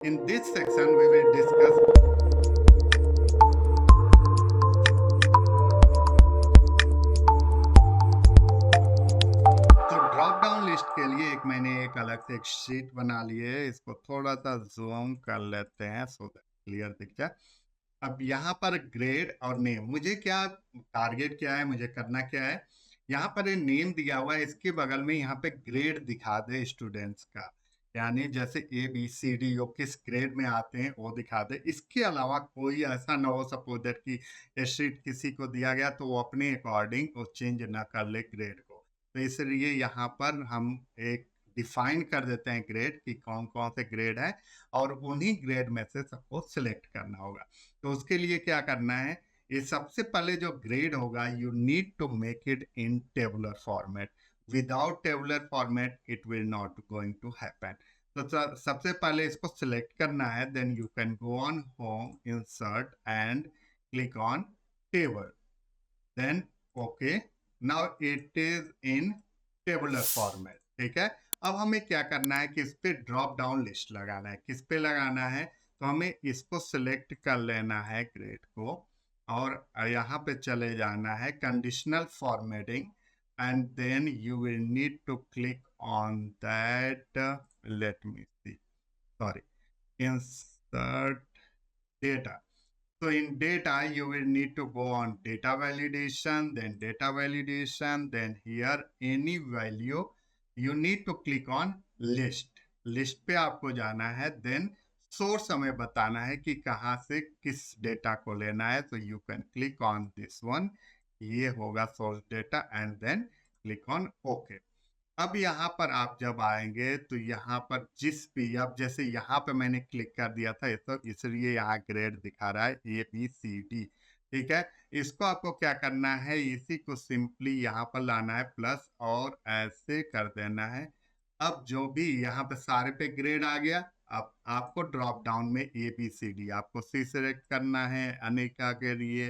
In this section, we will discuss तो drop down list के लिए मैंने एक अलग से एक शीट बना ली है। इसको थोड़ा सा जूम कर लेते हैं सो दैट क्लियर दिख जाए। अब यहाँ पर ग्रेड और नेम, मुझे क्या टारगेट क्या है, मुझे करना क्या है। यहाँ पर ये नेम दिया हुआ है, इसके बगल में यहाँ पे ग्रेड दिखा दे स्टूडेंट्स का, यानी जैसे ABCD वो किस ग्रेड में आते हैं वो दिखा दे। इसके अलावा कोई ऐसा ना हो सपोज दैट कि ये शीट किसी को दिया गया तो वो अपने अकॉर्डिंग वो चेंज ना कर ले ग्रेड को। तो इसलिए यहाँ पर हम एक डिफाइन कर देते हैं ग्रेड कि कौन कौन से ग्रेड है और उन्हीं ग्रेड में से सबको सिलेक्ट करना होगा। तो उसके लिए क्या करना है, ये सबसे पहले जो ग्रेड होगा you need to make it in tabular format. Without tabular format it will not going to happen. तो सबसे पहले इसको सिलेक्ट करना है, then you can go on home, insert and click on table, then okay. Now it is in tabular format, ठीक है। अब हमें क्या करना है कि इस पे ड्रॉप डाउन लिस्ट लगाना है। किस पे लगाना है, तो हमें इसको सिलेक्ट कर लेना है ग्रेड को, और यहाँ पे चले जाना है conditional formatting, and then you will need to click on that, let me see, sorry, insert data. So in data, you will need to go on data validation, then here any value, you need to click on list. List पे आपको जाना है, then source हमें बताना है कि कहाँ से किस डेटा को लेना है। तो you can click on this one, ये होगा source data, and then click on OK. अब यहाँ पर आप जब आएंगे तो यहाँ पर जिस भी, अब जैसे यहाँ पे मैंने क्लिक कर दिया था ये तो इसलिए यहाँ ग्रेड दिखा रहा है ABCD, ठीक है। इसको आपको क्या करना है, इसी को सिंपली यहाँ पर लाना है प्लस और ऐसे कर देना है। अब जो भी यहाँ पे सारे पे ग्रेड आ गया। अब आपको ड्रॉप डाउन में ABCD, आपको C सिलेक्ट करना है अनिका के लिए,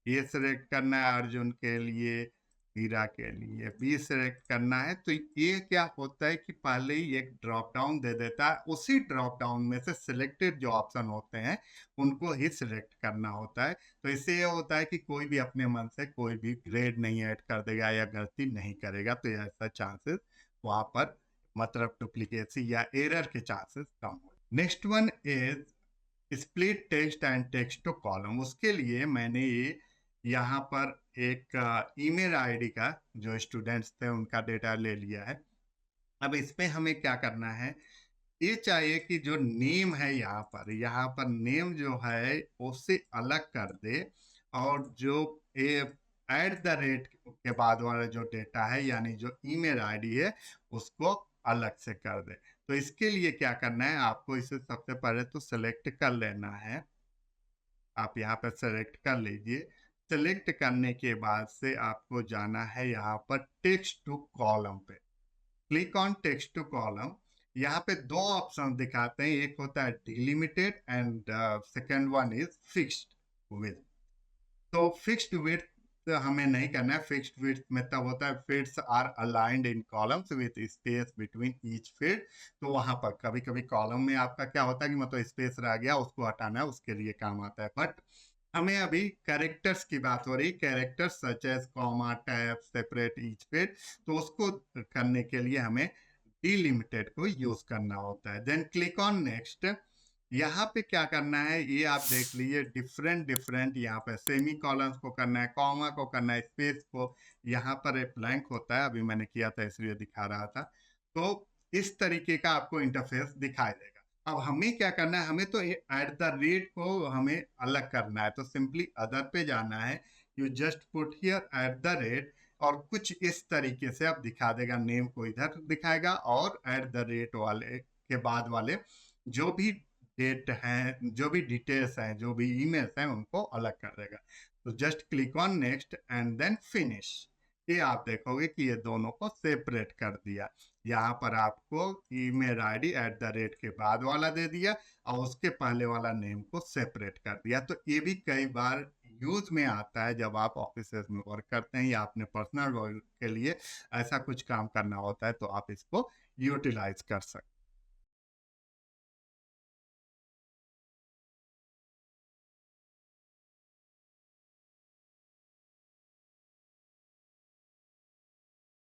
ये सिलेक्ट करना है अर्जुन के लिए, हीरा के लिए बी सिलेक्ट करना है। तो ये क्या होता है कि पहले ही एक ड्रॉप डाउन दे देता है, उसी ड्रॉप डाउन में से सिलेक्टेड जो ऑप्शन होते हैं उनको ही सिलेक्ट करना होता है। तो इससे ये होता है कि कोई भी अपने मन से कोई भी ग्रेड नहीं ऐड कर देगा या गलती नहीं करेगा, तो ऐसा चांसेस वहां पर मतलब डुप्लीकेसी या एरर के चांसेस कम हो। Next one is split text and text to column. उसके लिए मैंने ये यहाँ पर एक ईमेल आईडी का जो स्टूडेंट्स थे उनका डेटा ले लिया है। अब इसमें हमें क्या करना है, ये चाहिए कि जो नेम है यहाँ पर नेम जो है उससे अलग कर दे, और जो ये एट द रेट के बाद वाला जो डेटा है यानी जो ईमेल आईडी है उसको अलग से कर दे। तो इसके लिए क्या करना है, आपको इसे सबसे पहले तो सिलेक्ट कर लेना है। आप यहाँ पर सेलेक्ट कर लीजिए। सेलेक्ट करने के बाद से आपको जाना है यहाँ पर टेक्स्ट टू कॉलम पे, click on text to column. यहाँ पे दो ऑप्शन दिखाते हैं, एक होता है delimited and second one is fixed width. तो फिक्स्ड विथ हमें नहीं करना है। फिक्स्ड विथ में तब होता है fields are aligned in columns with space between each field. तो वहां पर कभी कभी कॉलम में आपका क्या होता है कि मतलब स्पेस रह गया, उसको हटाना है, उसके लिए काम आता है। बट हमें अभी कैरेक्टर्स की बात हो रही, characters such as comma, tab, separate each field, तो उसको करने के लिए हमें डिलिमिटेड को यूज करना होता है। Then click on next. यहाँ पे क्या करना है ये आप देख लीजिए, डिफरेंट डिफरेंट यहाँ पे सेमी कॉलम्स को करना है, कॉमा को करना है, स्पेस को। यहाँ पर एक ब्लैंक होता है, अभी मैंने किया था इसलिए दिखा रहा था। तो इस तरीके का आपको इंटरफेस दिखाई देगा। अब हमें क्या करना है, हमें तो एट द रेट को हमें अलग करना है। तो सिंपली अदर पे जाना है, you just put here at the rate, और कुछ इस तरीके से अब दिखा देगा, नेम को इधर दिखाएगा और एट द रेट वाले के बाद वाले जो भी डेट हैं, जो भी डिटेल्स हैं, जो भी ईमेल्स हैं उनको अलग कर देगा। तो just click on next and then finish. ये आप देखोगे कि ये दोनों को सेपरेट कर दिया। यहाँ पर आपको email ID at the rate के बाद वाला दे दिया और उसके पहले वाला नेम को सेपरेट कर दिया। तो ये भी कई बार यूज में आता है जब आप ऑफिस में वर्क करते हैं या अपने पर्सनल वर्क के लिए ऐसा कुछ काम करना होता है, तो आप इसको यूटिलाइज कर सकते हैं।